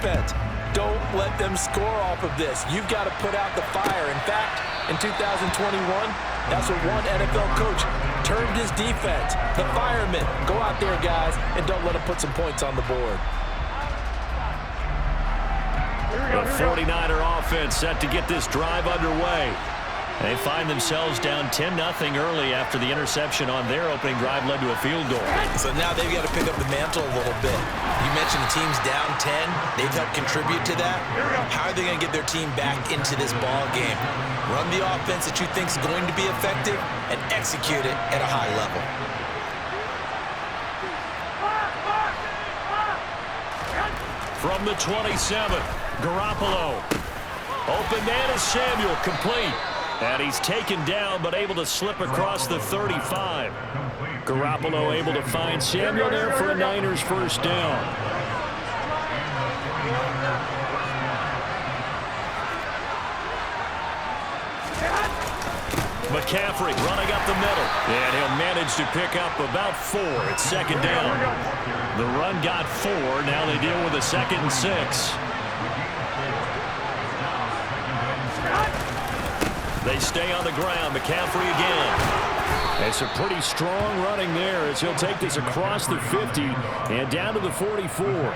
defense. Don't let them score off of this. You've got to put out the fire. In fact, in 2021, that's what one NFL coach termed his defense. The firemen. Go out there, guys, and don't let them put some points on the board. The 49er offense set to get this drive underway. They find themselves down 10-0 early after the interception on their opening drive led to a field goal. So now they've got to pick up the mantle a little bit. You mentioned the team's down 10. They've helped contribute to that. How are they going to get their team back into this ball game? Run the offense that you think is going to be effective and execute it at a high level. From the 27, Garoppolo. Open man is Samuel, complete. And he's taken down, but able to slip across the 35. Garoppolo able to find Samuel there for a Niners first down. McCaffrey running up the middle. And he'll manage to pick up about 4 at second down. The run got 4. Now they deal with a 2nd and 6. They stay on the ground. McCaffrey again. It's a pretty strong running there as he'll take this across the 50 and down to the 44.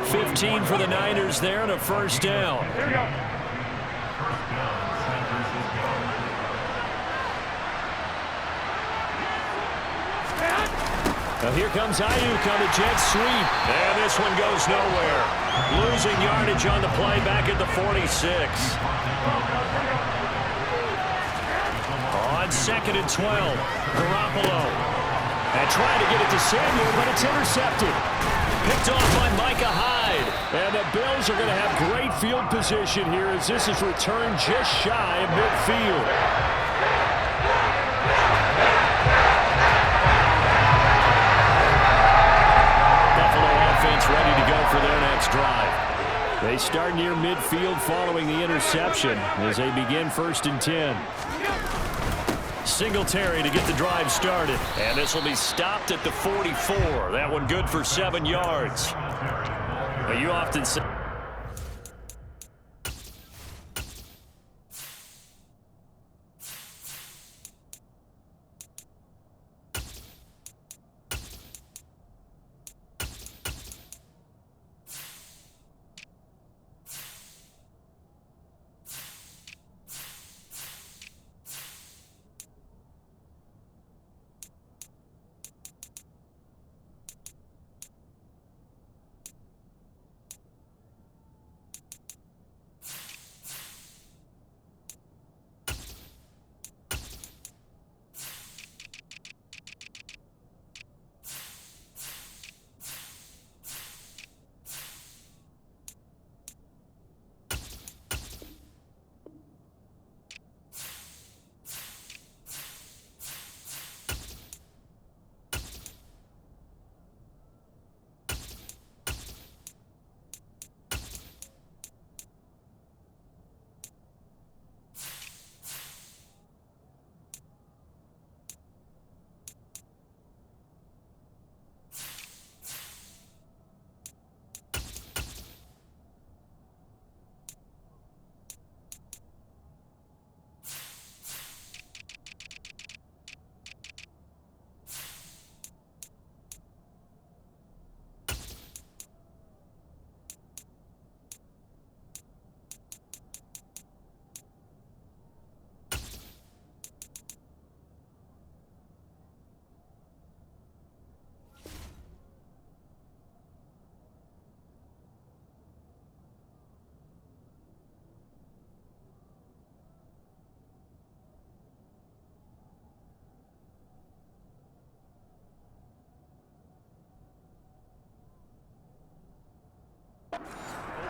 15 for the Niners there and a first down. Now here comes Ayuk on the jet sweep. And this one goes nowhere. Losing yardage on the play back at the 46. On 2nd and 12, Garoppolo. And trying to get it to Samuel, but it's intercepted. Picked off by Micah Hyde. And the Bills are going to have great field position here as this is returned just shy of midfield. Buffalo offense ready to go for their next drive. They start near midfield following the interception as they begin 1st and 10. Singletary to get the drive started. And this will be stopped at the 44. That one good for 7 yards. Now you often say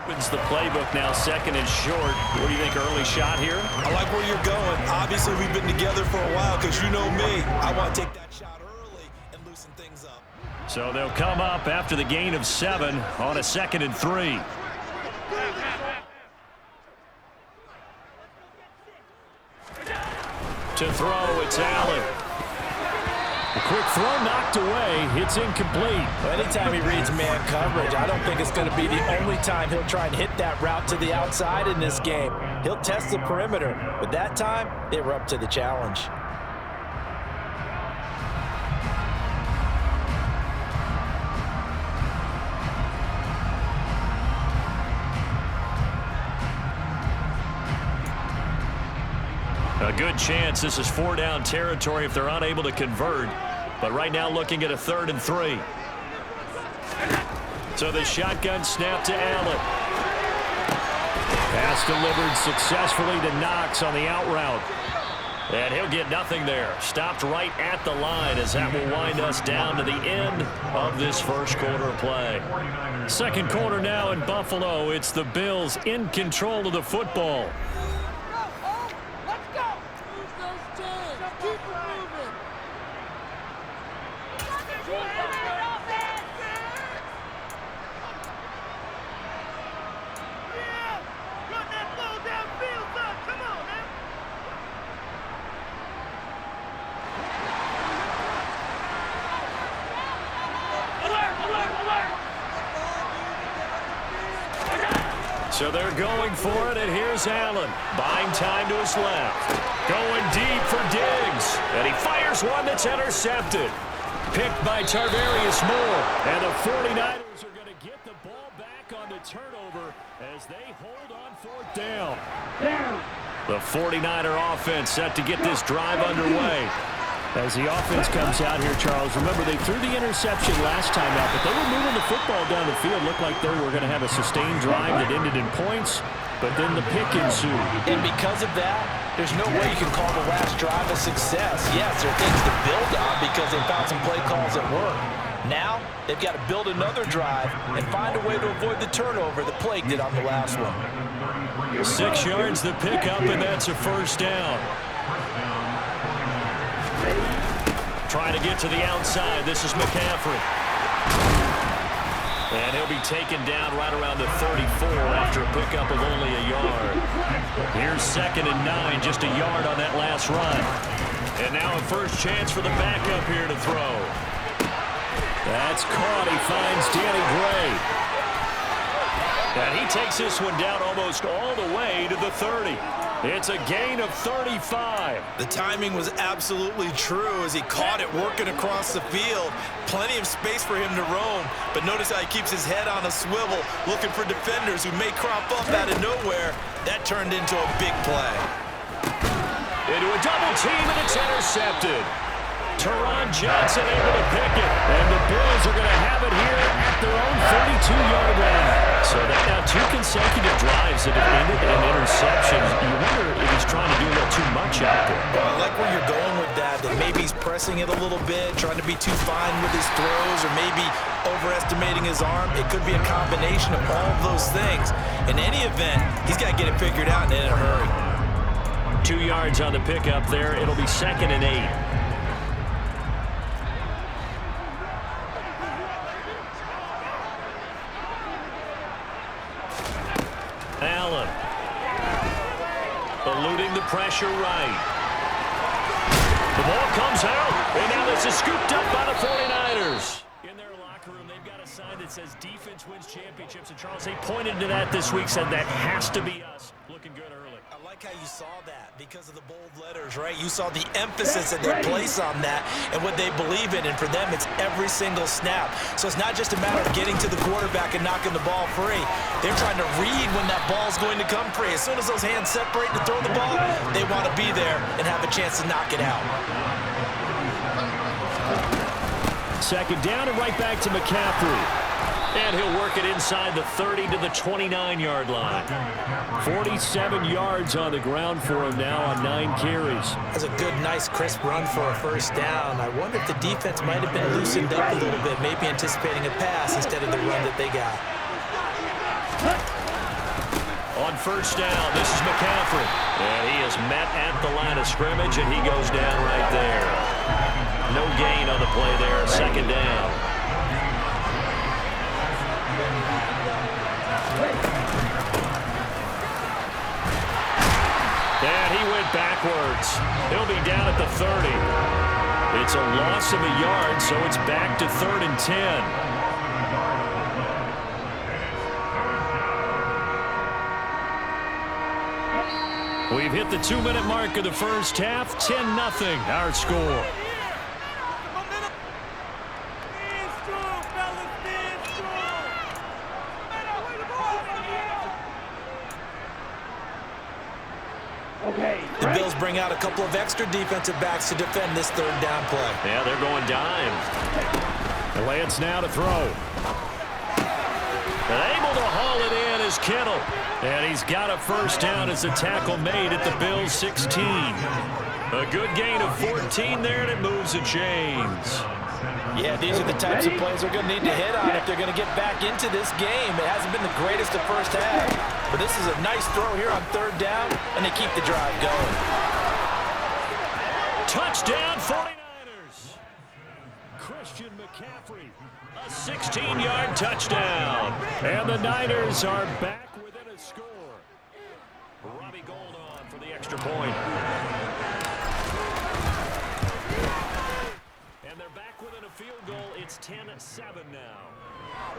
opens the playbook now, 2nd and short. What do you think, early shot here? I like where you're going. Obviously, we've been together for a while because you know me. I want to take that shot early and loosen things up. So they'll come up after the gain of 7 on a 2nd and 3. To throw, it's Allen. The quick throw knocked away. It's incomplete. Well, anytime he reads man coverage, I don't think it's going to be the only time he'll try and hit that route to the outside in this game. He'll test the perimeter, but that time, they were up to the challenge. A good chance this is 4-down territory if they're unable to convert. But right now looking at a 3rd and 3. So the shotgun snap to Allen. Pass delivered successfully to Knox on the out route. And he'll get nothing there. Stopped right at the line as that will wind us down to the end of this first quarter of play. Second quarter now in Buffalo. It's the Bills in control of the football. So they're going for it, and here's Allen. Buying time to his left. Going deep for Diggs. And he fires one that's intercepted. Picked by Tarvarius Moore. And the 49ers are going to get the ball back on the turnover as they hold on 4th down. The 49er offense set to get this drive underway. As the offense comes out here, Charles, remember they threw the interception last time out, but they were moving the football down the field. Looked like they were going to have a sustained drive that ended in points, but then the pick ensued. And because of that, there's no way you can call the last drive a success. Yes, there are things to build on because they found some play calls that work. Now, they've got to build another drive and find a way to avoid the turnover that plagued it on the last one. 6 yards the pickup, and that's a 1st down. Trying to get to the outside. This is McCaffrey. And he'll be taken down right around the 34 after a pickup of only a yard. Here's 2nd and 9, just a yard on that last run. And now a first chance for the backup here to throw. That's caught. He finds Danny Gray. And he takes this one down almost all the way to the 30. It's a gain of 35. The timing was absolutely true as he caught it working across the field. Plenty of space for him to roam, but notice how he keeps his head on a swivel, looking for defenders who may crop up out of nowhere. That turned into a big play. Into a double team, and it's intercepted. Teron Johnson able to pick it, and the Bills are going to have it here at their own 32-yard line. So that now 2 consecutive drives that have ended in interceptions. You wonder if he's trying to do a little too much out there. Well, I like where you're going with that maybe he's pressing it a little bit, trying to be too fine with his throws, or maybe overestimating his arm. It could be a combination of all of those things. In any event, he's got to get it figured out and in a hurry. 2 yards on the pickup there. It'll be 2nd and 8. Allen eluding the pressure right. The ball comes out, and now this is scooped up by the 49ers. In their locker room, they've got a sign that says defense wins championships. And Charles, they pointed to that this week, said that has to be us. Looking good early. I like how you saw that because of the bold letters, right? You saw the emphasis that they place on that and what they believe in, and for them, it's every single snap. So it's not just a matter of getting to the quarterback and knocking the ball free. They're trying to read when that ball's going to come free. As soon as those hands separate to throw the ball, they want to be there and have a chance to knock it out. 2nd down and right back to McCaffrey. And he'll work it inside the 30 to the 29-yard line. 47 yards on the ground for him now on 9 carries. That's a good, nice, crisp run for a 1st down. I wonder if the defense might have been loosened up a little bit, maybe anticipating a pass instead of the run that they got. On 1st down, this is McCaffrey. And he is met at the line of scrimmage, and he goes down right there. No gain on the play there, 2nd down. And he went backwards. He'll be down at the 30. It's a loss of a yard, so it's back to 3rd and 10. We've hit the 2-minute mark of the first half. 10-0, our score. The Bills bring out a couple of extra defensive backs to defend this 3rd down play. Yeah, they're going dime. The Lance now to throw. And able to haul it in is Kittle. And he's got a first down as a tackle made at the Bills' 16. A good gain of 14 there, and it moves the chains. Yeah, these are the types of plays they're going to need to hit on if they're going to get back into this game. It hasn't been the greatest of first half, but this is a nice throw here on 3rd down, and they keep the drive going. Touchdown, 49ers. Christian McCaffrey, a 16-yard touchdown. And the Niners are back within a score. Robbie Gould on for the extra point. And they're back within a field goal. It's 10-7 now.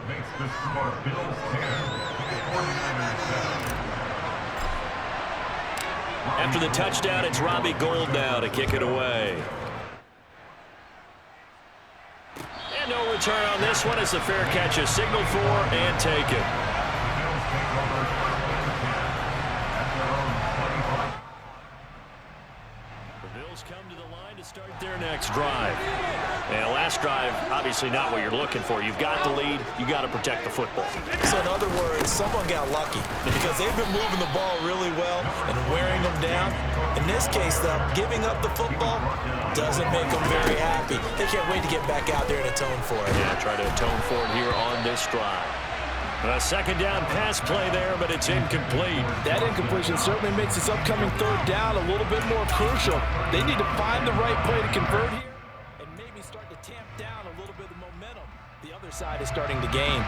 Makes the score Bills 10, 49ers 7. After the touchdown, it's Robbie Gould now to kick it away. And no return on this one as the fair catch is signaled for and taken. The Bills come to the line to start their next drive. And last drive, obviously not what you're looking for. You've got the lead. You got to protect the football. So in other words, someone got lucky because they've been moving the ball really well and wearing them down. In this case, though, giving up the football doesn't make them very happy. They can't wait to get back out there and atone for it. Yeah, try to atone for it here on this drive. A 2nd down pass play there, but it's incomplete. That incompletion certainly makes this upcoming 3rd down a little bit more crucial. They need to find the right play to convert here and maybe start to tamp down a little bit of momentum. The other side is starting to gain.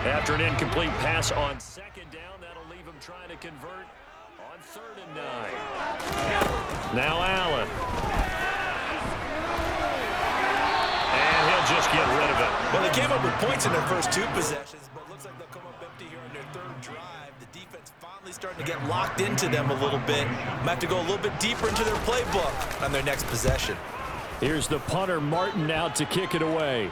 After an incomplete pass on 2nd down, that'll leave him trying to convert on 3rd and 9. Now Allen. And he'll just get rid of it. Well, they came up with points in their first 2 possessions, but it looks like they'll come up empty here on their 3rd drive. The defense finally starting to get locked into them a little bit. Might have to go a little bit deeper into their playbook on their next possession. Here's the punter, Martin, out to kick it away.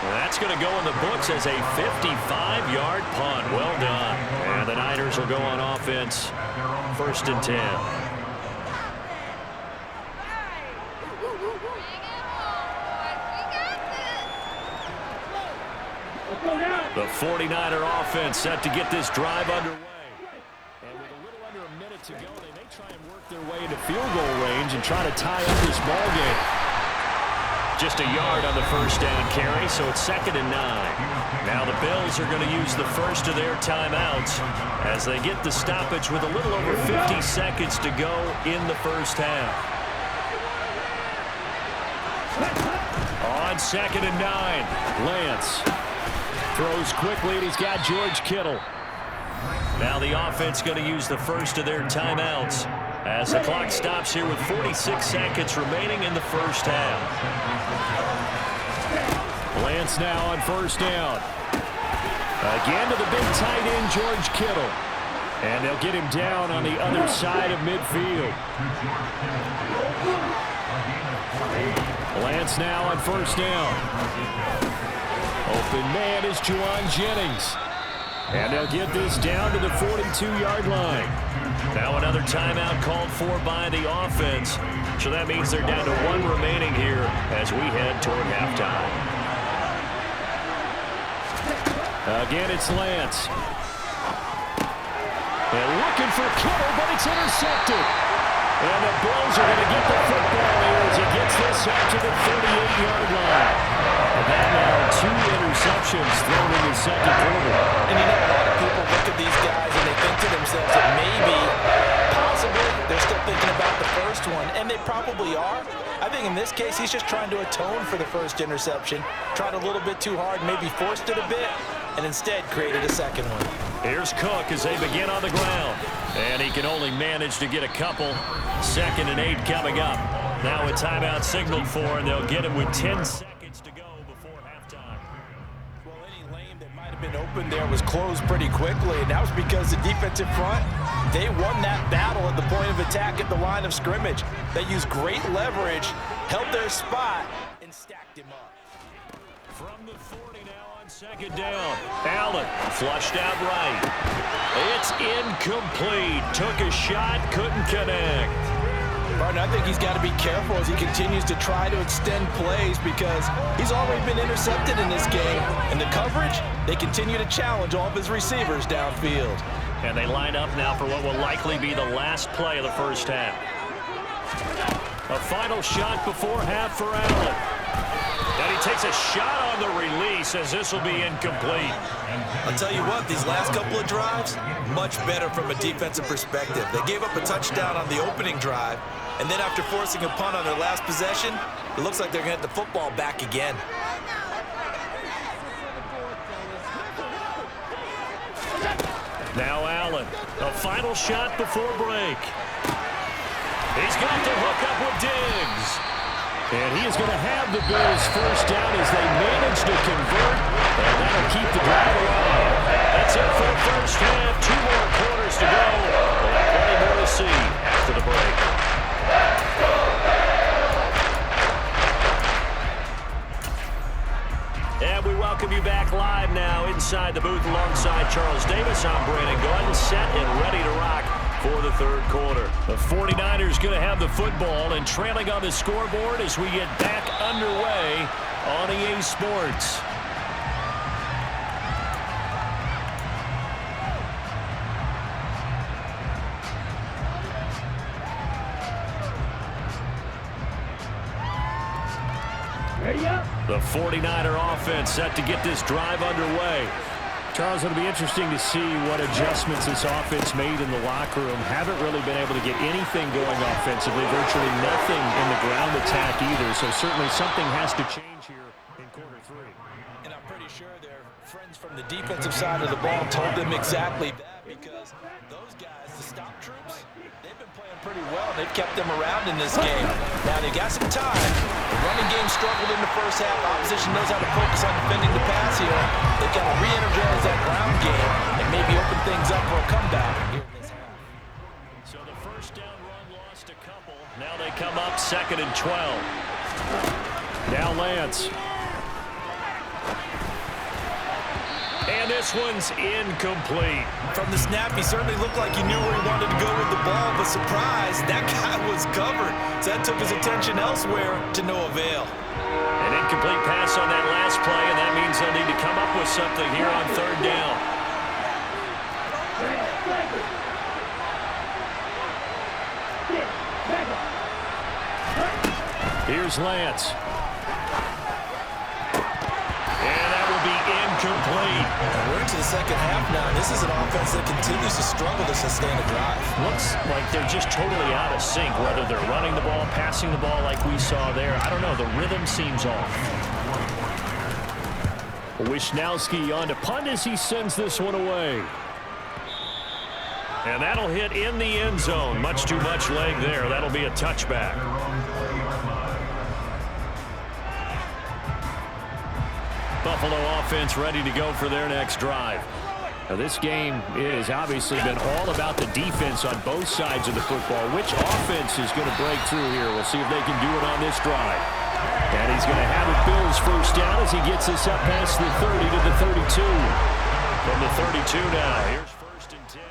That's going to go in the books as a 55-yard punt. Well done. And the Niners will go on offense. 1st and 10. The 49er offense set to get this drive underway. And with a little under a minute to go, they may try and work their way into field goal range and try to tie up this ball game. Just a yard on the first down carry, so it's 2nd and 9. Now the Bills are going to use the first of their timeouts as they get the stoppage with a little over 50 seconds to go in the first half. On 2nd and 9, Lance throws quickly, and he's got George Kittle. Now the offense going to use the first of their timeouts as the clock stops here with 46 seconds remaining in the first half. Lance now on 1st down. Again to the big tight end, George Kittle. And they'll get him down on the other side of midfield. Lance now on 1st down. Open man is Juwan Jennings. And they'll get this down to the 42-yard line. Now another timeout called for by the offense. So that means they're down to 1 remaining here as we head toward halftime. Again, it's Lance. And looking for Kittle, but it's intercepted. And the Bills are going to get the football here as he gets this up to the 38-yard line. And that now 2 interceptions thrown in the second quarter. And you know, a lot of people look at these guys and they think to themselves that maybe, possibly, they're still thinking about the first one. And they probably are. I think in this case, he's just trying to atone for the first interception. Tried a little bit too hard, maybe forced it a bit, and instead created a second one. Here's Cook as they begin on the ground. And he can only manage to get a couple. 2nd and 8 coming up. Now a timeout signaled for, and they'll get him with 10 seconds to go before halftime. Well, any lane that might have been open there was closed pretty quickly, and that was because the defensive front, they won that battle at the point of attack at the line of scrimmage. They used great leverage, held their spot, and stacked him up. From the 40 now on 2nd down. Allen flushed out right. It's incomplete. Took a shot, couldn't connect. Partner, I think he's got to be careful as he continues to try to extend plays because he's already been intercepted in this game. And the coverage, they continue to challenge all of his receivers downfield. And they line up now for what will likely be the last play of the first half. A final shot before half for Allen. And he takes a shot on the release as this will be incomplete. I'll tell you what, these last couple of drives, much better from a defensive perspective. They gave up a touchdown on the opening drive, and then after forcing a punt on their last possession, it looks like they're going to get the football back again. Now Allen, a final shot before break. He's got to hook up with Diggs. And he is going to have the Bills first down as they manage to convert, and that'll keep the drive alive. That's it for the first half. 2 more quarters to go. We'll have plenty more to see after the break. And we welcome you back live now inside the booth alongside Charles Davis. I'm Brandon Gordon, set and ready to rock for the 3rd quarter. The 49ers going to have the football and trailing on the scoreboard as we get back underway on EA Sports. The 49er offense set to get this drive underway. Charles, it'll be interesting to see what adjustments this offense made in the locker room. Haven't really been able to get anything going offensively, virtually nothing in the ground attack either. So certainly something has to change here in quarter 3. And I'm pretty sure their friends from the defensive side of the ball told them exactly that because those guys, the stop troops, they've been playing pretty well. They've kept them around in this game. Now they got some time. The running game struggled in the first half. Opposition knows how to focus on defending the pass here. They've got to re-energize that ground game and maybe open things up for a comeback here in this half. So the first down run lost a couple. Now they come up 2nd and 12. Now Lance. And this one's incomplete. From the snap, he certainly looked like he knew where he wanted to go with the ball, but surprise, that guy was covered. So that took his attention elsewhere to no avail. An incomplete pass on that last play, and that means they'll need to come up with something here on 3rd down. Here's Lance. And that will be incomplete. And we're into the second half now. This is an offense that continues to struggle to sustain a drive. Looks like they're just totally out of sync, whether they're running the ball, passing the ball like we saw there. I don't know. The rhythm seems off. Wisnowski on to punt as he sends this one away. And that'll hit in the end zone. Much too much leg there. That'll be a touchback. Buffalo offense ready to go for their next drive. Now, this game has obviously been all about the defense on both sides of the football. Which offense is going to break through here? We'll see if they can do it on this drive. And he's going to have it Bills first down as he gets this up past the 30 to the 32. From the 32 now, here's 1st and 10.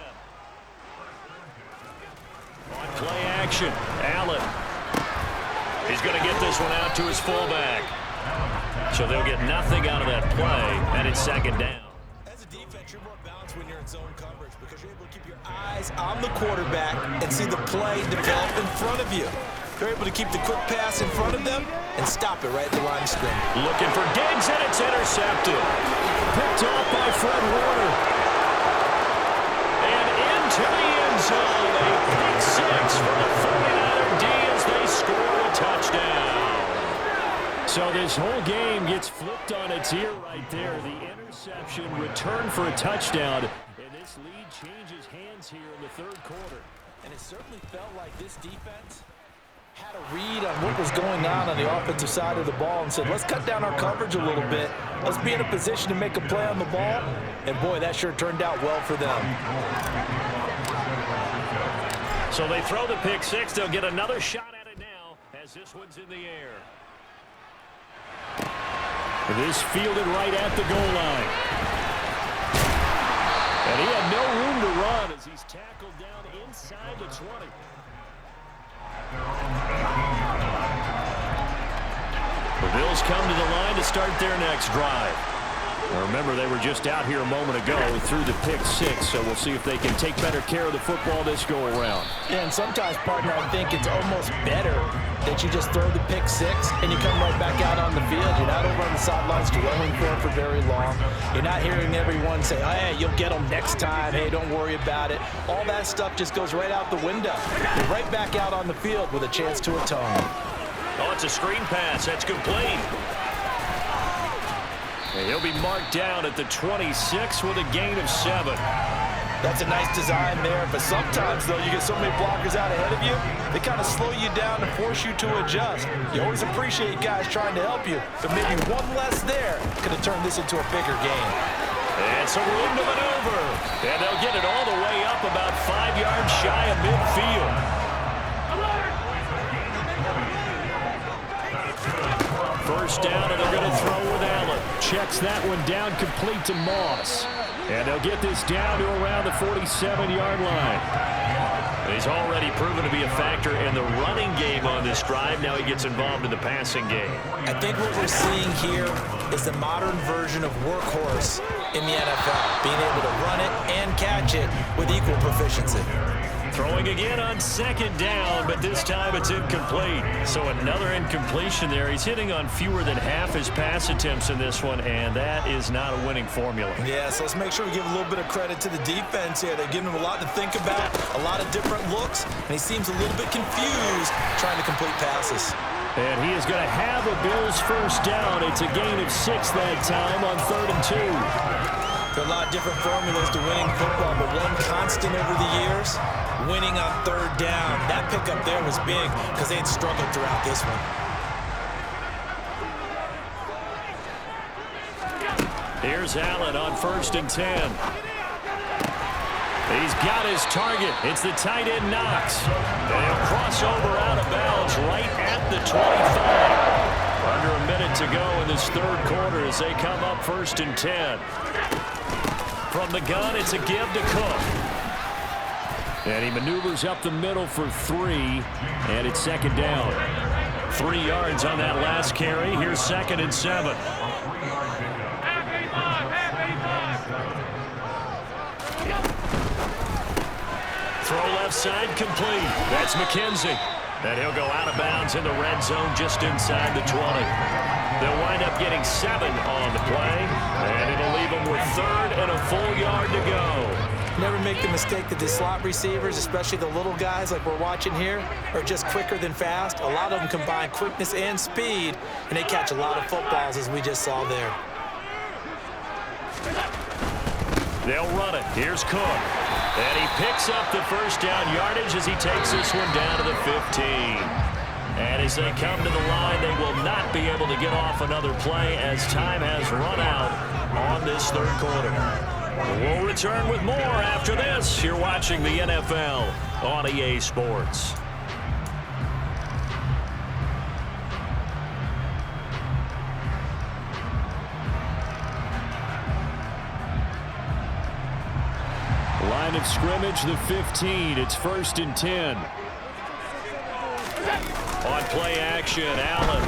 On play action, Allen. He's going to get this one out to his fullback. So they'll get nothing out of that play, and it's 2nd down. As a defense, you're more balanced when you're in zone coverage because you're able to keep your eyes on the quarterback and see the play develop in front of you. You're able to keep the quick pass in front of them and stop it right at the line of scrimmage. Looking for Diggs, and it's intercepted. Picked off by Fred Warner. And into the end zone. A pick 6 for the 49er D as they score a touchdown. So this whole game gets flipped on its ear right there. The interception returned for a touchdown. And this this lead changes hands here in the third quarter. And it certainly felt like this defense had a read on what was going on the offensive side of the ball and said, let's cut down our coverage a little bit. Let's be in a position to make a play on the ball. And, boy, that sure turned out well for them. So they throw the pick six. They'll get another shot at it now as this one's in the air. This fielded right at the goal line. And he had no room to run as he's tackled down inside the 20. The Bills come to the line to start their next drive. Now remember, they were just out here a moment ago through the pick six, so we'll see if they can take better care of the football this go-around. Yeah, and sometimes, partner, I think it's almost better that you just throw the pick six and you come right back out on the field. You're not over on the sidelines dwelling for very long. You're not hearing everyone say, oh, hey, you'll get them next time. Hey, don't worry about it. All that stuff just goes right out the window. You're right back out on the field with a chance to atone. Oh, it's a screen pass. That's complete. And he'll be marked down at the 26 with a gain of 7. That's a nice design there, but sometimes, though, you get so many blockers out ahead of you, they kind of slow you down and force you to adjust. You always appreciate guys trying to help you, but maybe one less there could have turned this into a bigger game. And some room to maneuver. And they'll get it all the way up about 5 yards shy of midfield. First down, and they're going to throw with Allen. Checks that one down, complete to Moss. And they'll get this down to around the 47-yard line. He's already proven to be a factor in the running game on this drive. Now he gets involved in the passing game. I think what we're seeing here is the modern version of workhorse in the NFL, being able to run it and catch it with equal proficiency. Throwing again on second down, but this time it's incomplete. So another incompletion there. He's hitting on fewer than half his pass attempts in this one, and that is not a winning formula. Yeah, so let's make sure we give a little bit of credit to the defense here. They're giving him a lot to think about, a lot of different looks, and he seems a little bit confused trying to complete passes. And he is going to have a Bills first down. It's a gain of 6 that time on 3rd and 2. There are a lot of different formulas to winning football, but one constant over the years, winning on 3rd down. That pickup there was big because they had struggled throughout this one. Here's Allen on 1st and 10. He's got his target. It's the tight end Knox. And he'll cross over out of bounds right at the 25. Under a minute to go in this third quarter as they come up 1st and 10. From the gun, it's a give to Cook. And he maneuvers up the middle for 3, and it's 2nd down. 3 yards on that last carry. Here's 2nd and 7. Throw left side complete. That's McKenzie. And he'll go out of bounds in the red zone just inside the 20. They'll wind up getting 7 on the play, and it'll leave them with 3rd and a full yard to go. Never make the mistake that the slot receivers, especially the little guys like we're watching here, are just quicker than fast. A lot of them combine quickness and speed, and they catch a lot of footballs, as we just saw there. They'll run it. Here's Cook. And he picks up the first down yardage as he takes this one down to the 15. And as they come to the line, they will not be able to get off another play as time has run out on this third quarter. We'll return with more after this. You're watching the NFL on EA Sports. Line of scrimmage, the 15. It's 1st and 10. On play action, Allen.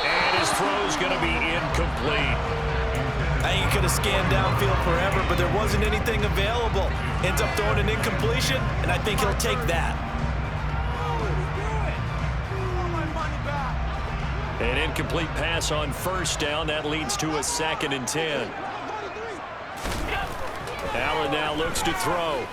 And his throw's going to be incomplete. I think he could have scanned downfield forever, but there wasn't anything available. Ends up throwing an incompletion, and I think he'll take that. An incomplete pass on 1st down. That leads to a 2nd and 10. Allen now looks to throw.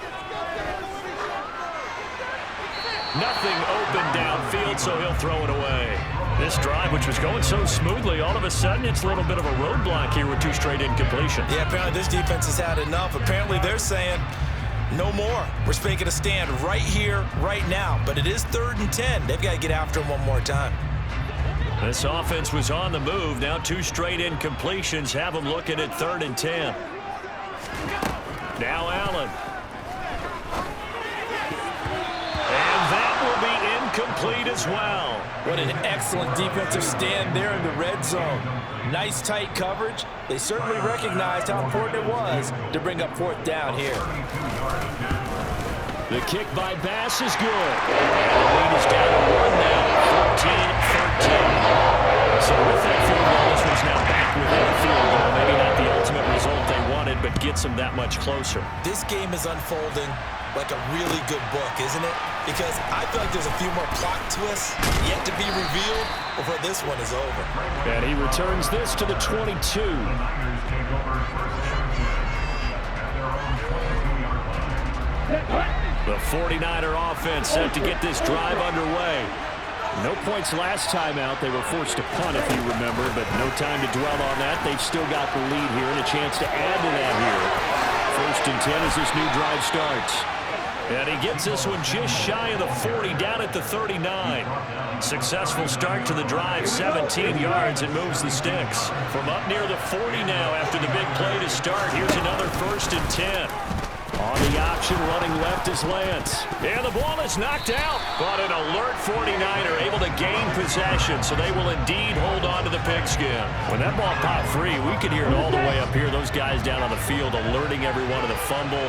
Nothing open downfield. it, so he'll throw it away. This drive, which was going so smoothly, all of a sudden it's a little bit of a roadblock here with 2 straight incompletions. Yeah, apparently this defense has had enough. Apparently they're saying no more. We're making a stand right here, right now. But it is 3rd and 10. They've got to get after him one more time. This offense was on the move. Now 2 straight incompletions have them looking at 3rd and 10. Now Allen. And that will be incomplete as well. What an excellent defensive stand there in the red zone. Nice tight coverage. They certainly recognized how important it was to bring up 4th down here. The kick by Bass is good. And the lead is down to 1 now, 14-13. So with that field goal, this one's now back within the field goal. Maybe not the ultimate result they wanted, but gets them that much closer. This game is unfolding like a really good book, isn't it? Because I feel like there's a few more plot twists yet to be revealed before this one is over. And he returns this to the 22. The 49er offense set to get this drive underway. No points last time out. They were forced to punt, if you remember, but no time to dwell on that. They've still got the lead here and a chance to add to that here. 1st and 10 as this new drive starts. And he gets this one just shy of the 40, down at the 39. Successful start to the drive, 17 yards, and moves the sticks. From up near the 40 now after the big play to start. Here's another 1st and 10. On the option, running left is Lance. And the ball is knocked out. But an alert 49er able to gain possession, so they will indeed hold on to the pigskin. When that ball popped free, we could hear it all the way up here. Those guys down on the field alerting everyone to the fumble.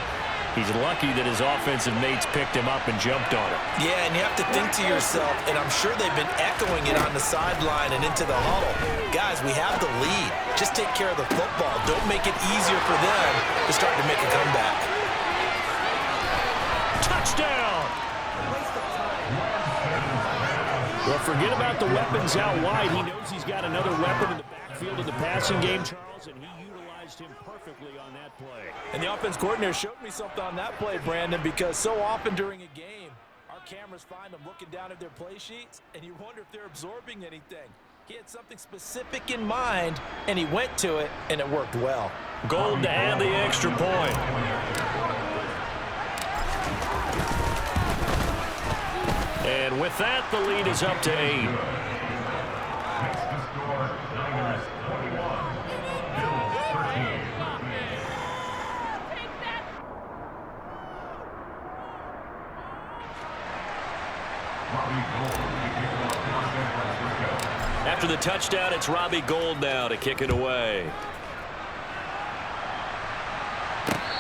He's lucky that his offensive mates picked him up and jumped on it. Yeah, and you have to think to yourself, and I'm sure they've been echoing it on the sideline and into the huddle. Guys, we have the lead. Just take care of the football. Don't make it easier for them to start to make a comeback. Touchdown! Well, forget about the weapons out wide. He knows he's got another weapon in the backfield of the passing game, Charles, and he utilized him perfectly on that play. And the offense coordinator showed me something on that play, Brandon, because so often during a game, our cameras find them looking down at their play sheets, and you wonder if they're absorbing anything. He had something specific in mind, and he went to it, and it worked well. Gold to add the extra point. And with that, the lead is up to 8. After the touchdown, it's Robbie Gould now to kick it away.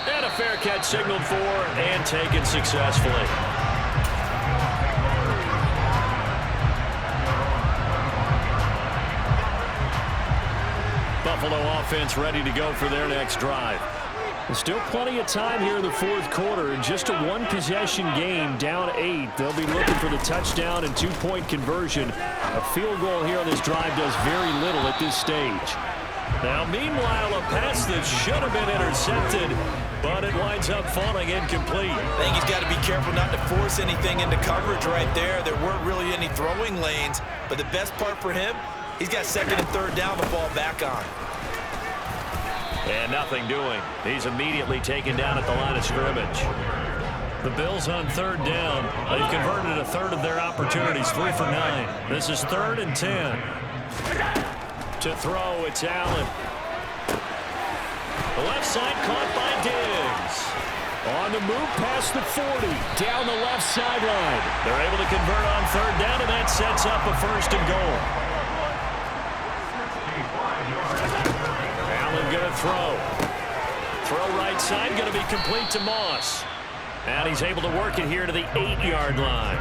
And a fair catch signaled for and taken successfully. Buffalo offense ready to go for their next drive. There's still plenty of time here in the 4th quarter. Just a 1-possession game, down 8. They'll be looking for the touchdown and 2-point conversion. A field goal here on this drive does very little at this stage. Now, meanwhile, a pass that should have been intercepted, but it winds up falling incomplete. I think he's got to be careful not to force anything into coverage right there. There weren't really any throwing lanes, but the best part for him, he's got 2nd and 3rd down to fall back on. And nothing doing. He's immediately taken down at the line of scrimmage. The Bills on 3rd down. They've converted a third of their opportunities, 3 for 9. This is 3rd and 10. To throw, it's Allen. The left side caught by Diggs. On the move past the 40, down the left sideline. They're able to convert on 3rd down, and that sets up a 1st and goal. Allen going to throw. Throw right side, going to be complete to Moss. And he's able to work it here to the 8-yard line.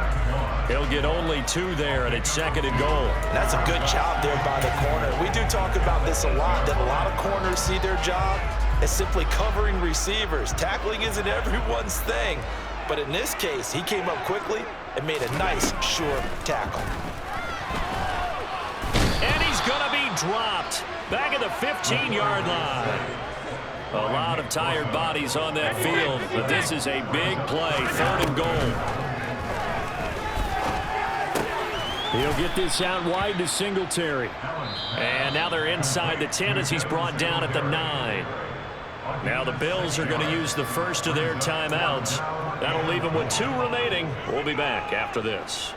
He'll get only 2 there, and it's 2nd and goal. That's a good job there by the corner. We do talk about this a lot, that a lot of corners see their job as simply covering receivers. Tackling isn't everyone's thing. But in this case, he came up quickly and made a nice, sure tackle. And he's going to be dropped back at the 15-yard line. A lot of tired bodies on that field, but this is a big play, 3rd and goal. He'll get this out wide to Singletary. And now they're inside the 10 as he's brought down at the 9. Now the Bills are going to use the first of their timeouts. That'll leave them with 2 remaining. We'll be back after this.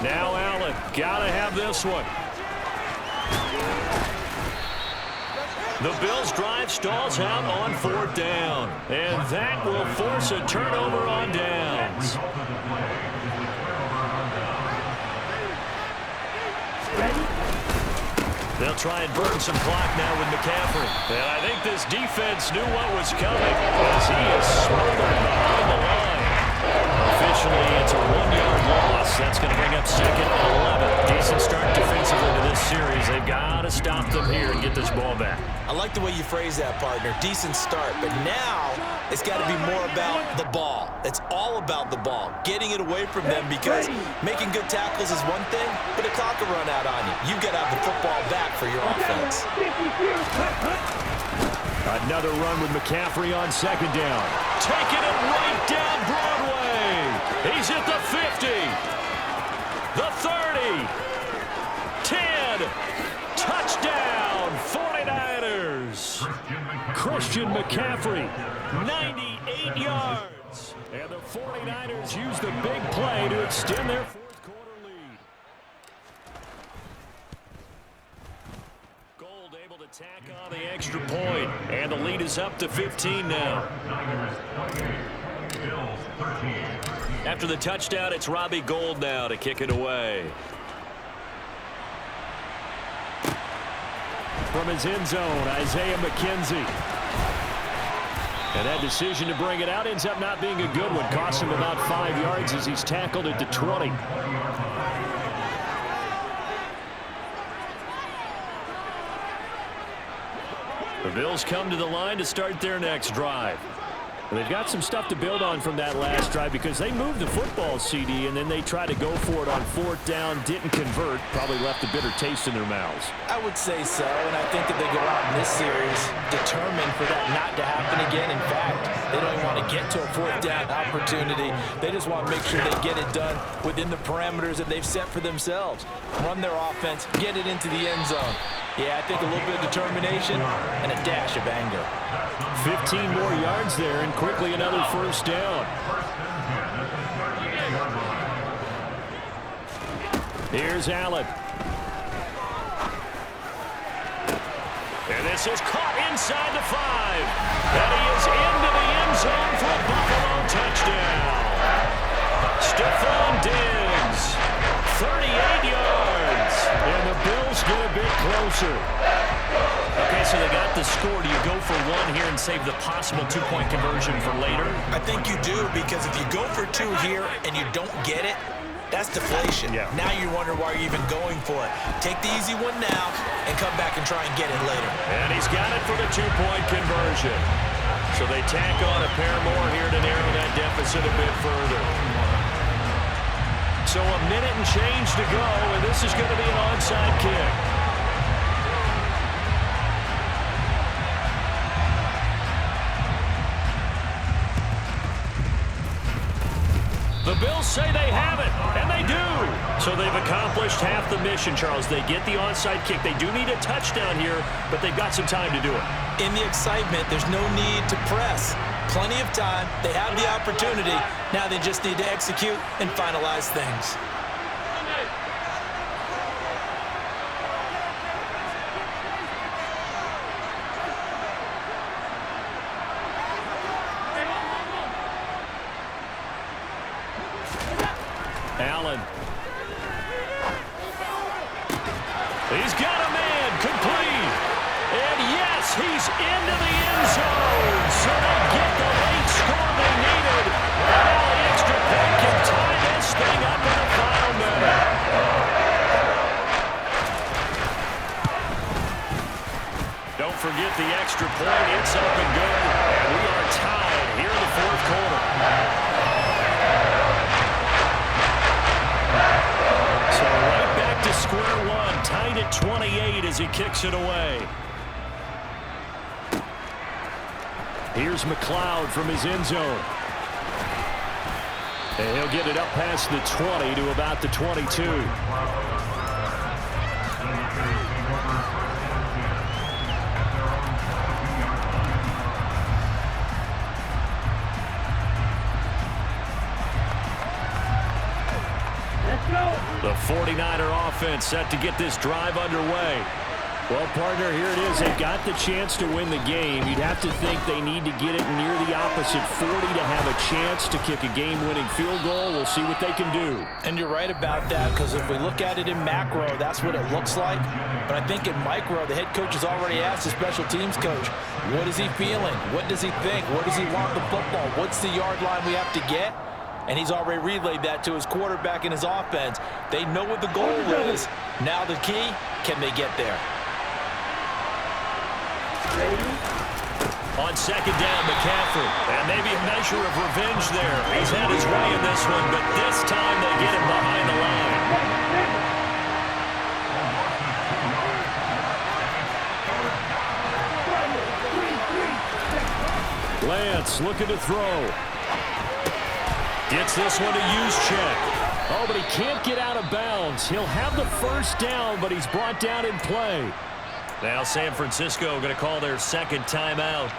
Now Allen, gotta have this one. The Bills' drive stalls out on 4th down. And that will force a turnover on downs. They'll try and burn some clock now with McCaffrey. And I think this defense knew what was coming as he is smothered behind the line. Officially, it's a 1-yard loss. That's going to bring up 2nd and 11. Decent start defensively to this series. They've got to stop them here and get this ball back. I like the way you phrase that, partner. Decent start, but now it's got to be more about the ball. It's all about the ball, getting it away from them, because making good tackles is one thing, but the clock will run out on you. You've got to have the football back for your offense. Another run with McCaffrey on 2nd down. Taking it right down Broadway. He's at the 50. The 30. 10. Touchdown, 49ers. Christian McCaffrey, 98 yards. And the 49ers use the big play to extend their 4th quarter lead. Gold able to tack on the extra point, and the lead is up to 15 now. After the touchdown, it's Robbie Gould now to kick it away. From his end zone, Isaiah McKenzie. And that decision to bring it out ends up not being a good one. Costs him about 5 yards as he's tackled at the 20. The Bills come to the line to start their next drive. They've got some stuff to build on from that last drive, because they moved the football, CD, and then they tried to go for it on 4th down, didn't convert, probably left a bitter taste in their mouths. I would say so, and I think that they go out in this series determined for that not to happen again. In fact, they don't even want to get to a 4th down opportunity. They just want to make sure they get it done within the parameters that they've set for themselves. Run their offense, get it into the end zone. Yeah, I think a little bit of determination and a dash of anger. 15 more yards there, and quickly another 1st down. Here's Allen. And this is caught inside the 5. And he is into the end zone for a Buffalo touchdown. Stephon Diggs, 38 yards. And the Bills get a bit closer. Okay, so they got the score. Do you go for 1 here and save the possible 2-point conversion for later? I think you do, because if you go for 2 here and you don't get it, that's deflation. Yeah. Now you wonder why you're even going for it. Take the easy one now and come back and try and get it later. And he's got it for the 2-point conversion. So they tack on a pair more here to narrow that deficit a bit further. So a minute and change to go, and this is going to be an onside kick. The Bills say they have it, and they do. So they've accomplished half the mission, Charles. They get the onside kick. They do need a touchdown here, but they've got some time to do it. In the excitement, there's no need to press. Plenty of time. They have the opportunity. Now they just need to execute and finalize things. Allen. He's got a man, complete. And yes, he's into the end zone. So they get the late score they needed. And now the extra point can tie this thing up in the final minute. kicks it away. Here's McLeod from his end zone. And he'll get it up past the 20 to about the 22. The 49er offense set to get this drive underway. Well, partner, here it is. They've got the chance to win the game. You'd have to think they need to get it near the opposite 40 to have a chance to kick a game-winning field goal. We'll see what they can do. And you're right about that, because if we look at it in macro, that's what it looks like. But I think in micro, the head coach has already asked the special teams coach, what is he feeling? What does he think? Where does he want the football? What's the yard line we have to get? And he's already relayed that to his quarterback and his offense. They know what the goal is. Now the key, can they get there? On second down, McCaffrey. And maybe a measure of revenge there. He's had his way in this one, but this time they get him behind the line. Lance looking to throw. Gets this one to Juszczyk. Oh, but he can't get out of bounds. He'll have the first down, but he's brought down in play. Now San Francisco going to call their second timeout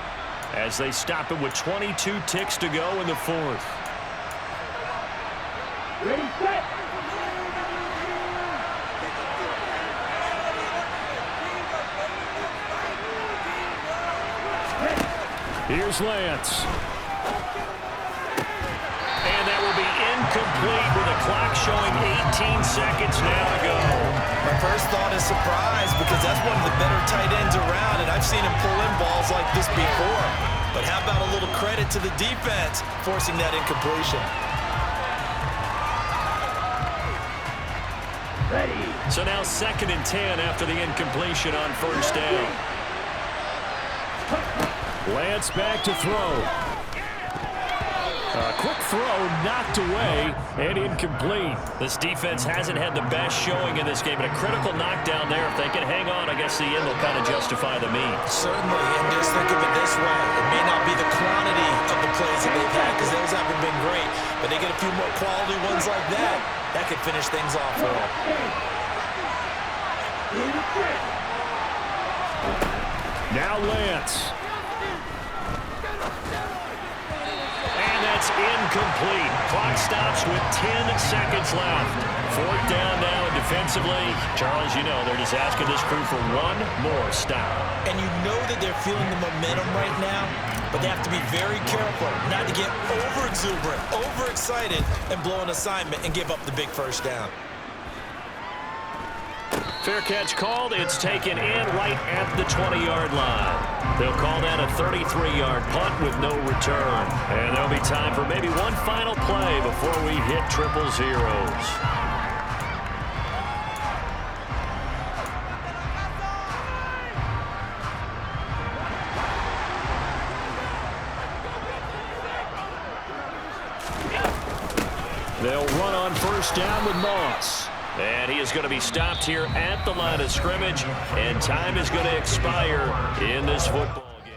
as they stop it with 22 ticks to go in the fourth. Ready, set. Here's Lance. And that will be incomplete with a clock showing 18 seconds now to go. My first thought is surprise, because that's one of the better tight ends around, and I've seen him pull in balls like this before. But how about a little credit to the defense forcing that incompletion? Ready. So now 2nd and 10 after the incompletion on first down. Lance back to throw. A quick throw knocked away and incomplete. This defense hasn't had the best showing in this game, but a critical knockdown there. If they can hang on, I guess the end will kind of justify the means. Certainly, and just think of it this way. It may not be the quantity of the plays that they've had, because those haven't been great, but they get a few more quality ones like that. That could finish things off for them. Now Lance. That's incomplete. Clock stops with 10 seconds left. 4th down now, and defensively, Charles, you know, they're just asking this crew for one more stop. And you know that they're feeling the momentum right now, but they have to be very careful not to get over-exuberant, overexcited, and blow an assignment and give up the big first down. Fair catch called. It's taken in right at the 20-yard line. They'll call that a 33-yard punt with no return. And there'll be time for maybe one final play before we hit triple zeros. They'll run on first down with Moss. And he is going to be stopped here at the line of scrimmage, and time is going to expire in this football game.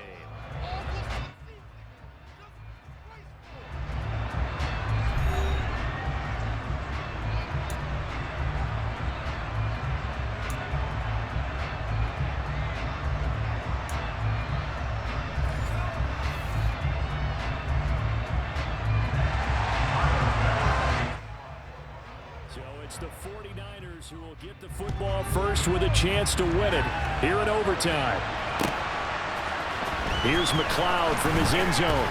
The 49ers who will get the football first with a chance to win it here in overtime. Here's McLeod from his end zone.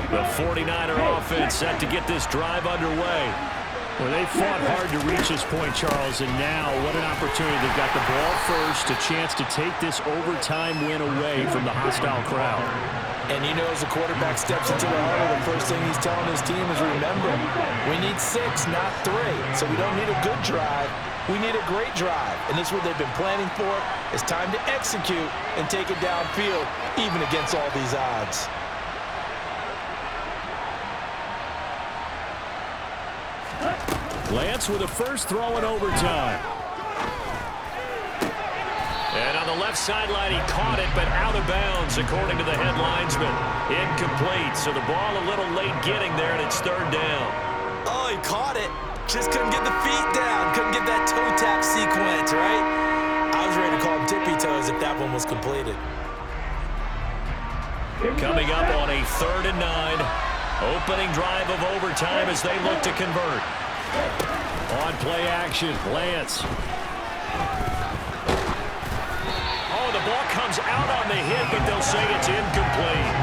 The 49er offense set to get this drive underway. Well, they fought hard to reach this point, Charles, and now what an opportunity. They've got the ball first, a chance to take this overtime win away from the hostile crowd. And you know, as the quarterback steps into the huddle, the first thing he's telling his team is, remember, we need 6, not 3. So we don't need a good drive. We need a great drive, and this is what they've been planning for. It's time to execute and take it downfield, even against all these odds. Lance with a first throw in overtime. And on the left sideline, he caught it, but out of bounds, according to the head linesman. Incomplete, so the ball a little late getting there, and it's third down. Oh, he caught it. Just couldn't get the feet down. Couldn't get that toe tap sequence, right? I was ready to call him tippy toes if that one was completed. Coming up on a 3rd and 9. Opening drive of overtime as they look to convert. On play action, Lance. Oh, the ball comes out on the hit, but they'll say it's incomplete.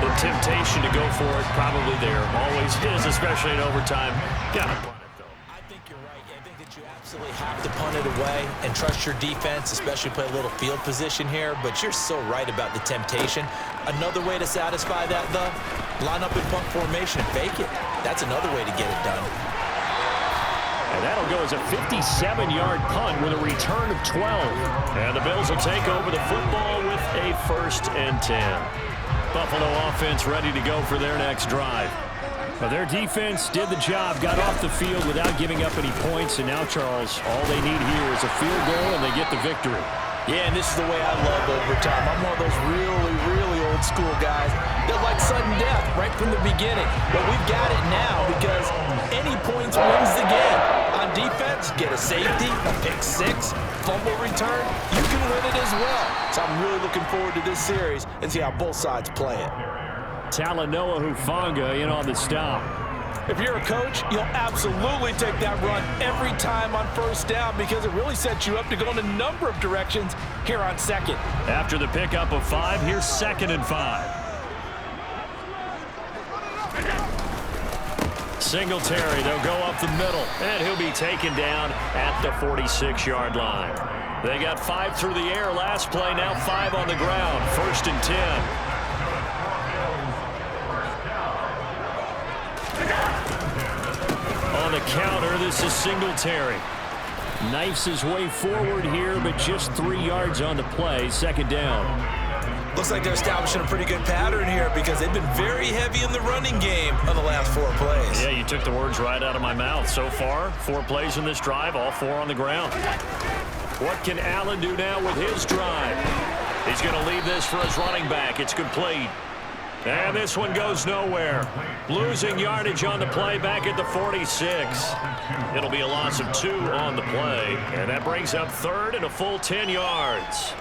The temptation to go for it probably there. Always is, especially in overtime. Gotta punt it, though. I think you're right. I think that you absolutely have to punt it away and trust your defense, especially play a little field position here. But you're so right about the temptation. Another way to satisfy that, though, line up in punt formation and fake it. That's another way to get it done. And that'll go as a 57-yard punt with a return of 12. And the Bills will take over the football with a 1st and 10. Buffalo offense ready to go for their next drive. Well, their defense did the job, got off the field without giving up any points. And now, Charles, all they need here is a field goal, and they get the victory. Yeah, and this is the way I love overtime. I'm one of those really, really old school guys that like sudden death right from the beginning. But we've got it now because any points wins the game. On defense, get a safety, a pick six, fumble return, you can win it as well. So I'm really looking forward to this series and see how both sides play it. Talanoa Hufanga in on the stop. If you're a coach, you'll absolutely take that run every time on 1st down because it really sets you up to go in a number of directions here on 2nd. After the pickup of 5, here's 2nd and 5. Singletary, they'll go up the middle, and he'll be taken down at the 46-yard line. They got 5 through the air last play, now 5 on the ground. 1st and 10. On the counter, this is Singletary. Knifes his way forward here, but just 3 yards on the play. 2nd down. Looks like they're establishing a pretty good pattern here because they've been very heavy in the running game on the last 4 plays. Yeah, you took the words right out of my mouth. So far, 4 plays in this drive, all 4 on the ground. What can Allen do now with his drive? He's going to leave this for his running back. It's complete. And this one goes nowhere. Losing yardage on the play back at the 46. It'll be a loss of 2 on the play. And that brings up 3rd and a full 10 yards.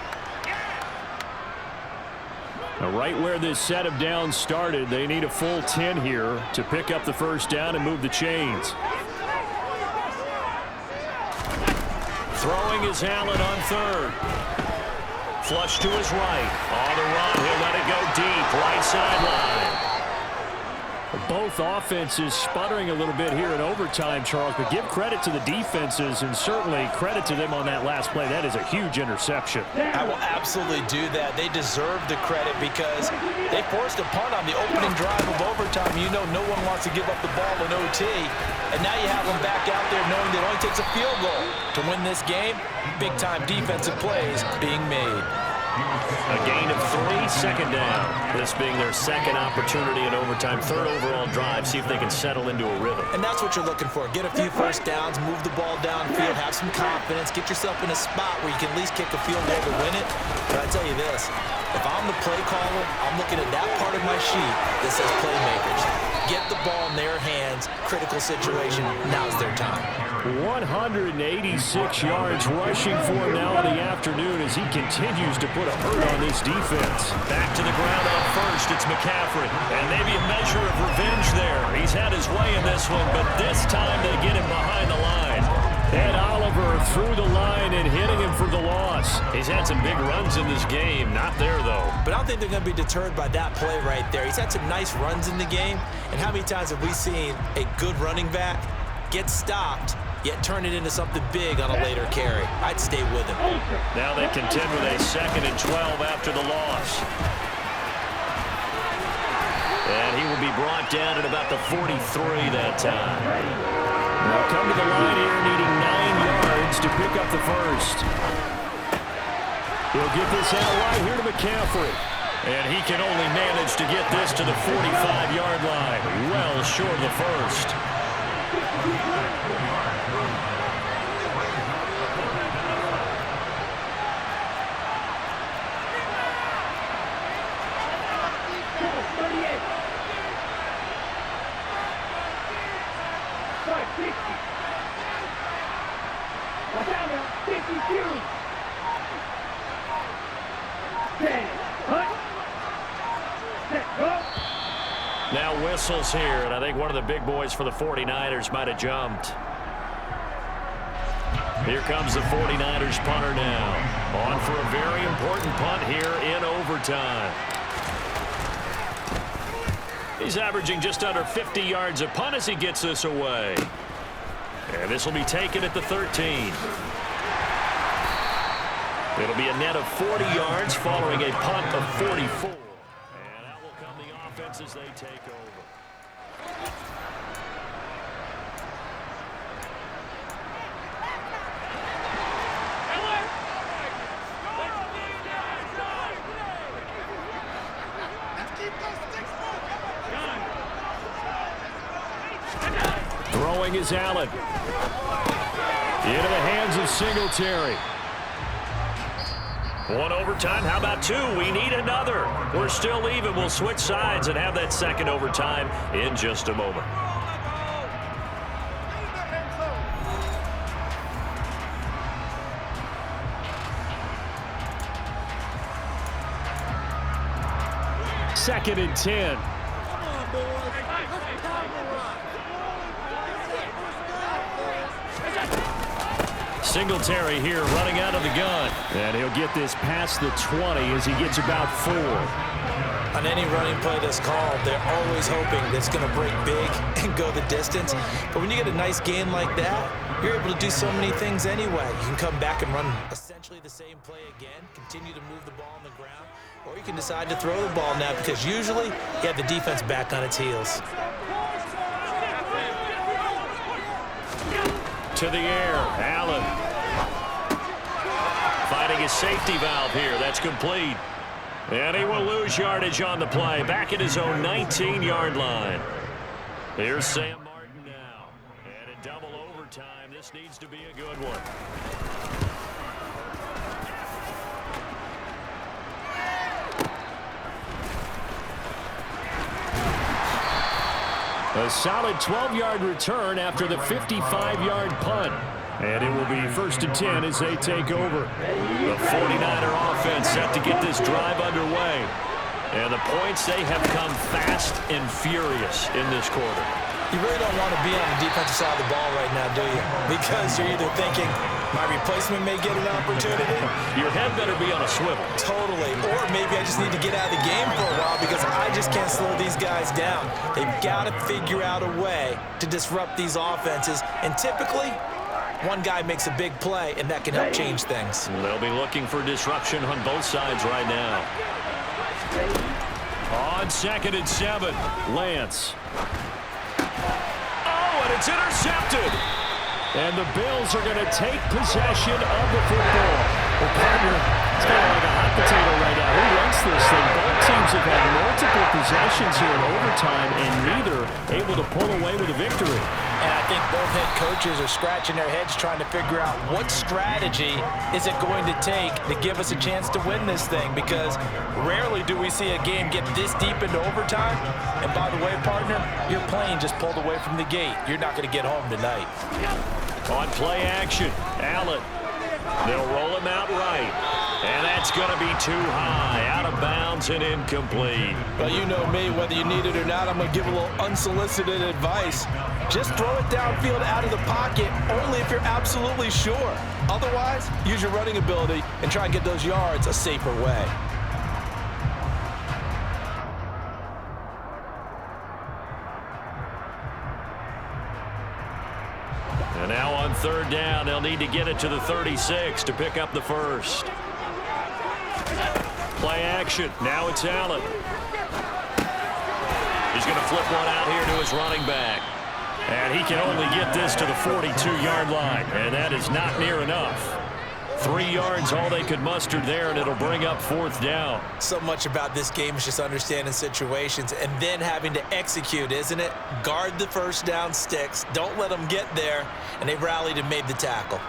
Now, right where this set of downs started, they need a full 10 here to pick up the 1st down and move the chains. Throwing is Allen on 3rd. Flush to his right. On the run, he'll let it go deep. Right sideline. Both offenses sputtering a little bit here in overtime, Charles, but give credit to the defenses and certainly credit to them on that last play. That is a huge interception. I will absolutely do that. They deserve the credit because they forced a punt on the opening drive of overtime. You know no one wants to give up the ball in OT, and now you have them back out there knowing that it only takes a field goal to win this game. Big-time defensive plays being made. A gain of 3, 2nd down. This being their 2nd opportunity in overtime, 3rd overall drive. See if they can settle into a rhythm. And that's what you're looking for. Get a few 1st downs, move the ball downfield, have some confidence, get yourself in a spot where you can at least kick a field goal to win it. But I tell you this, if I'm the play caller, I'm looking at that part of my sheet that says playmakers. Get the ball in their hands, critical situation, now's their time. 186 yards rushing for him now in the afternoon as he continues to put a hurt on this defense. Back to the ground on 1st, it's McCaffrey. And maybe a measure of revenge there. He's had his way in this one, but this time they get him behind the line. And Oliver through the line and hitting him for the loss. He's had some big runs in this game. Not there, though. But I don't think they're going to be deterred by that play right there. He's had some nice runs in the game. And how many times have we seen a good running back get stopped, yet turn it into something big on a later carry? I'd stay with him. Now they contend with a 2nd and 12 after the loss. And he will be brought down at about the 43 that time. Now come to the line here needing 9 yards to pick up the first. He'll get this out right here to McCaffrey. And he can only manage to get this to the 45-yard line. Well short of the first. Now whistles here, and I think one of the big boys for the 49ers might have jumped. Here comes the 49ers punter now. On for a very important punt here in overtime. He's averaging just under 50 yards a punt as he gets this away. And this will be taken at the 13. It'll be a net of 40 yards following a punt of 44. And out will come the offense as they take over. Throwing is Allen. Into the hands of Singletary. One overtime. How about two? We need another. We're still even. We'll switch sides and have that second overtime in just a moment. Second and 10. Singletary here running out of the gun. And he'll get this past the 20 as he gets about 4. On any running play that's called, they're always hoping that it's going to break big and go the distance. But when you get a nice game like that, you're able to do so many things anyway. You can come back and run essentially the same play again, continue to move the ball on the ground, or you can decide to throw the ball now because usually you have the defense back on its heels. To the air, Allen. Finding his safety valve here. That's complete. And he will lose yardage on the play. Back at his own 19-yard line. Here's Sam Martin now. And in double overtime, this needs to be a good one. A solid 12-yard return after the 55-yard punt. And it will be 1st and 10 as they take over. The 49er offense set to get this drive underway. And the points, they have come fast and furious in this quarter. You really don't want to be on the defensive side of the ball right now, do you? Because you're either thinking, my replacement may get an opportunity. Your head better be on a swivel. Totally. Or maybe I just need to get out of the game for a while because I just can't slow these guys down. They've got to figure out a way to disrupt these offenses. And typically, one guy makes a big play, and that can help change things. They'll be looking for disruption on both sides right now. On 2nd and 7, Lance. Oh, and it's intercepted. And the Bills are going to take possession of the football. Well, partner, it's kind of like a hot potato right now. Who wants this thing? Both teams have had multiple possessions here in overtime, and neither able to pull away with a victory. And I think both head coaches are scratching their heads trying to figure out what strategy is it going to take to give us a chance to win this thing, because rarely do we see a game get this deep into overtime. And by the way, partner, your plane just pulled away from the gate. You're not going to get home tonight. On play action, Allen. They'll roll him out right. And that's going to be too high, out of bounds and incomplete. Well, you know me, whether you need it or not, I'm going to give a little unsolicited advice. Just throw it downfield out of the pocket, only if you're absolutely sure. Otherwise, use your running ability and try and get those yards a safer way. And now on 3rd down, they'll need to get it to the 36 to pick up the first. Play action. Now it's Allen. He's going to flip one out here to his running back. And he can only get this to the 42-yard line, and that is not near enough. 3 yards, all they could muster there, and it'll bring up 4th down. So much about this game is just understanding situations and then having to execute, isn't it? Guard the first down sticks. Don't let them get there, and they rallied and made the tackle.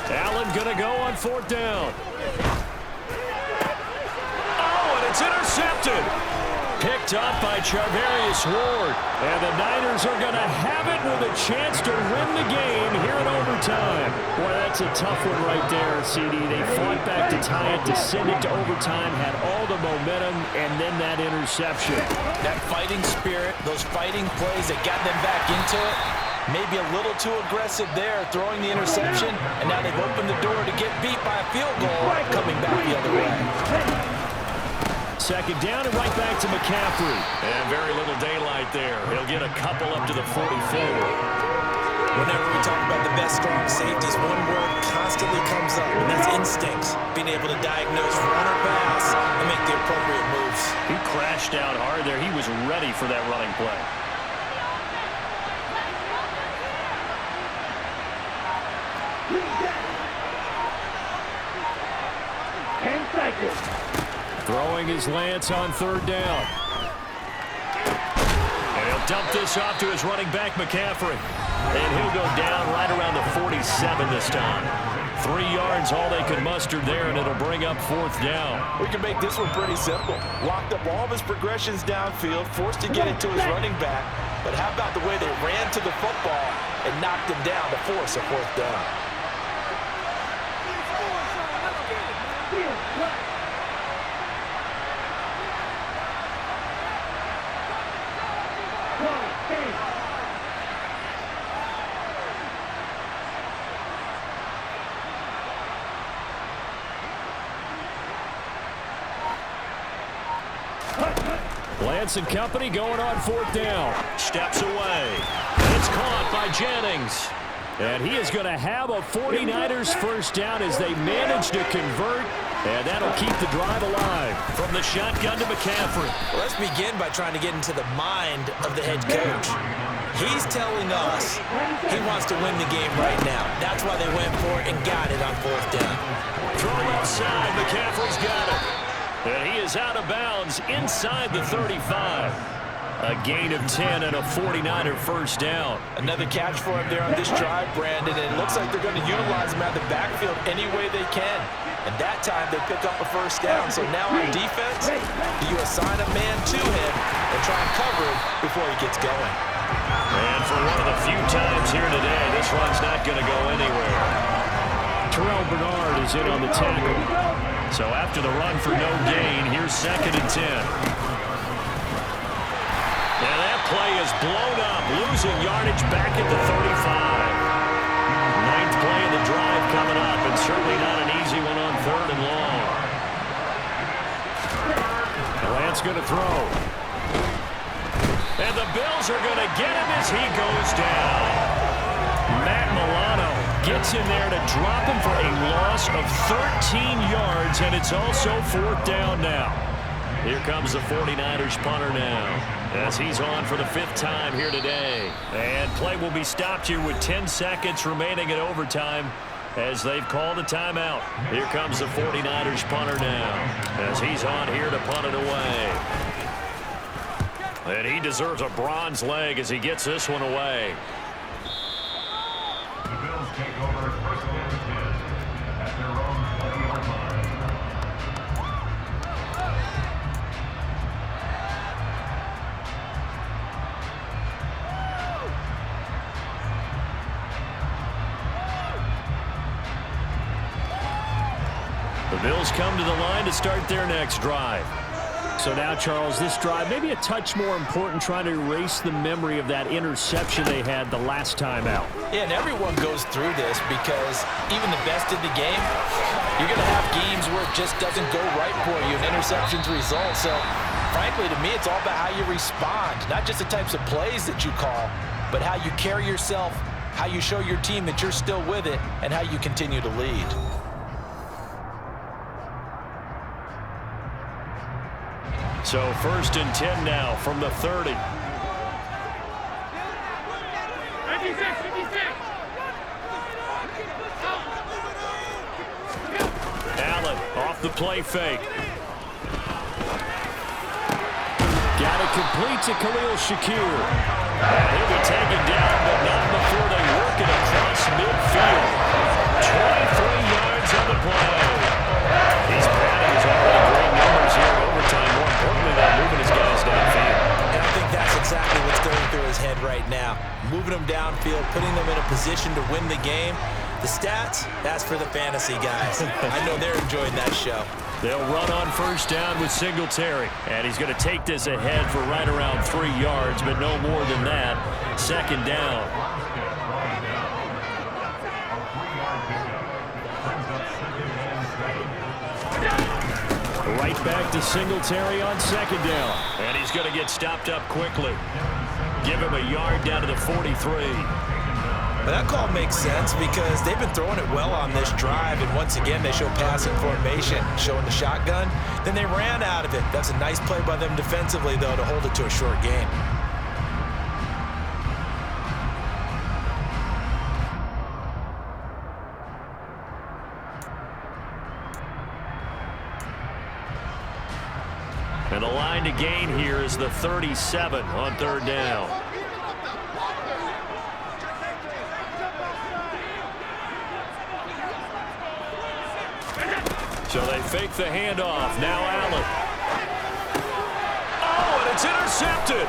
Allen going to go on 4th down. Oh, and it's intercepted. Picked up by Charvarius Ward. And the Niners are going to have it with a chance to win the game here in overtime. Boy, that's a tough one right there, CD. They fought back to tie it, to send it to overtime, had all the momentum, and then that interception. That fighting spirit, those fighting plays that got them back into it, maybe a little too aggressive there, throwing the interception, and now they've opened the door to get beat by a field goal coming back the other way. 2nd down and right back to McCaffrey. And very little daylight there. He'll get a couple up to the 44. Whenever we talk about the best strong safeties, one word constantly comes up, and that's instincts. Being able to diagnose run or pass and make the appropriate moves. He crashed out hard there. He was ready for that running play. Throwing his Lance on 3rd down. And he'll dump this off to his running back, McCaffrey. And he'll go down right around the 47 this time. 3 yards, all they could muster there, and it'll bring up 4th down. We can make this one pretty simple. Locked up all of his progressions downfield, forced to get it to his running back. But how about the way they ran to the football and knocked him down to force a 4th down? Lance and company going on 4th down. Steps away. And it's caught by Jennings. And he is going to have a 49ers first down as they manage to convert. And that'll keep the drive alive. From the shotgun to McCaffrey. Well, let's begin by trying to get into the mind of the head coach. He's telling us he wants to win the game right now. That's why they went for it and got it on 4th down. Throw left side. McCaffrey's got it. And he is out of bounds inside the 35. A gain of 10 and a 49er first down. Another catch for him there on this drive, Brandon, and it looks like they're going to utilize him out of the backfield any way they can. And that time they pick up a first down. So now on defense, do you assign a man to him and try and cover him before he gets going? And for one of the few times here today, this run's not going to go anywhere. Terrell Bernard is in on the tackle. So after the run for no gain, here's 2nd and 10. And that play is blown up, losing yardage back at the 35. 9th play of the drive coming up, and certainly not an easy one on 3rd and long. Lance going to throw. And the Bills are going to get him as he goes down. Matt Milano gets in there to drop him for a loss of 13 yards, and it's also 4th down now. Here comes the 49ers punter now, as he's on for the 5th time here today. And play will be stopped here with 10 seconds remaining in overtime as they've called a timeout. Here comes the 49ers punter now, as he's on here to punt it away. And he deserves a bronze leg as he gets this one away. The Bills take over 1st and 10 at their own 20-yard line. The Bills come to the line to start their next drive. So now, Charles, this drive maybe a touch more important, trying to erase the memory of that interception they had the last time out. Yeah, and everyone goes through this because even the best in the game, you're going to have games where it just doesn't go right for you, and interceptions result. So, frankly, to me, it's all about how you respond, not just the types of plays that you call, but how you carry yourself, how you show your team that you're still with it, and how you continue to lead. So 1st and 10 now from the 30. Allen off the play fake. Got it complete to Khalil Shakir. And he'll be taken down, but not before they work it across midfield. 23 yards on the play. He's padding his already great numbers here in overtime. More importantly, they're moving his guys downfield. And I think that's exactly what's going through his head right now. Moving them downfield, putting them in a position to win the game. The stats, that's for the fantasy guys. I know they're enjoying that show. They'll run on 1st down with Singletary. And he's going to take this ahead for right around 3 yards, but no more than that. 2nd down. Right back to Singletary on 2nd down. And he's going to get stopped up quickly. Give him a yard down to the 43. But that call makes sense because they've been throwing it well on this drive, and once again they show passing formation, showing the shotgun. Then they ran out of it. That's a nice play by them defensively, though, to hold it to a short gain. And the line to gain here is the 37 on 3rd down. So they fake the handoff. Now Allen. Oh, and it's intercepted.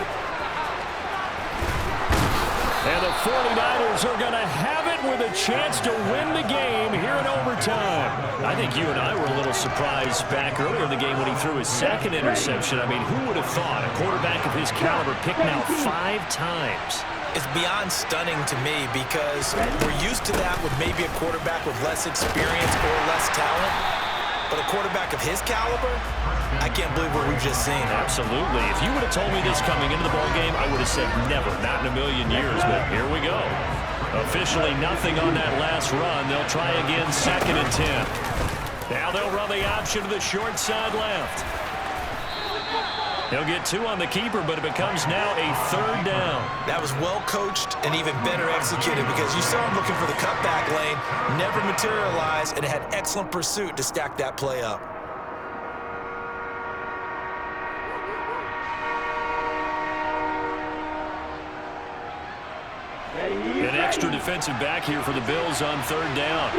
And the 49ers are going to have it with a chance to win the game here in overtime. I think you and I were a little surprised back earlier in the game when he threw his 2nd interception. I mean, who would have thought a quarterback of his caliber picked now 5 times? It's beyond stunning to me because we're used to that with maybe a quarterback with less experience or less talent. But a quarterback of his caliber, I can't believe what we've just seen. Absolutely. If you would have told me this coming into the ballgame, I would have said never, not in a million years. But here we go. Officially nothing on that last run. They'll try again 2nd and 10. Now they'll run the option to the short side left. He'll get 2 on the keeper, but it becomes now a 3rd down. That was well coached and even better executed because you saw him looking for the cutback lane, never materialized, and had excellent pursuit to stack that play up. An extra defensive back here for the Bills on 3rd down.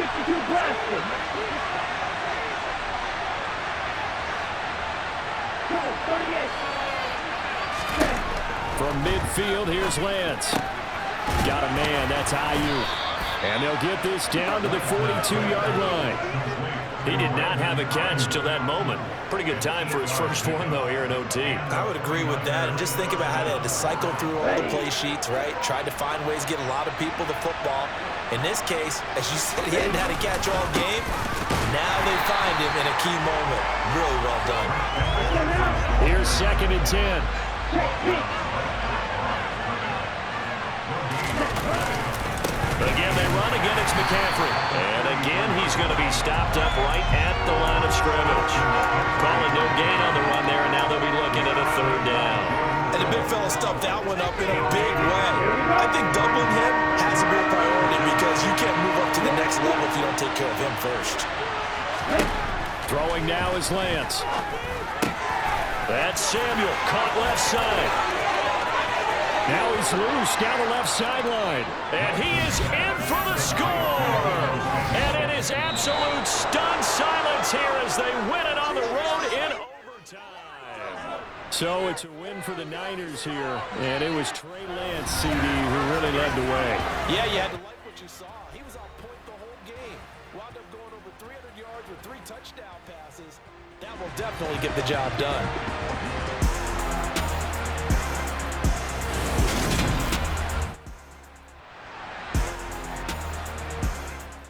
From midfield, here's Lance. Got a man, that's Ayuk. And they'll get this down to the 42-yard line. He did not have a catch till that moment. Pretty good time for his first one, though, here in OT. I would agree with that. And just think about how they had to cycle through all the play sheets, right? Tried to find ways to get a lot of people the football. In this case, as you said, he hadn't had a catch all game. Now they find him in a key moment. Really well done. Here's 2nd and 10. Again, they run. Again, it's McCaffrey. And again, he's going to be stopped up right at the line of scrimmage. Calling no gain on the run there, and now they'll be looking at a 3rd down. And the big fella stuffed that one up in a big way. I think doubling him has to be a priority because you can't move up to the next level if you don't take care of him first. Throwing now is Lance. That's Samuel, caught left side. Now he's loose down the left sideline. And he is in for the score. And it is absolute stunned silence here as they win it on the road in overtime. So it's a win for the Niners here. And it was Trey Lance, CD, who really led the way. Yeah, you had to like what you saw. He was on point the whole game. Wound up going over 300 yards with 3 touchdown passes. That will definitely get the job done.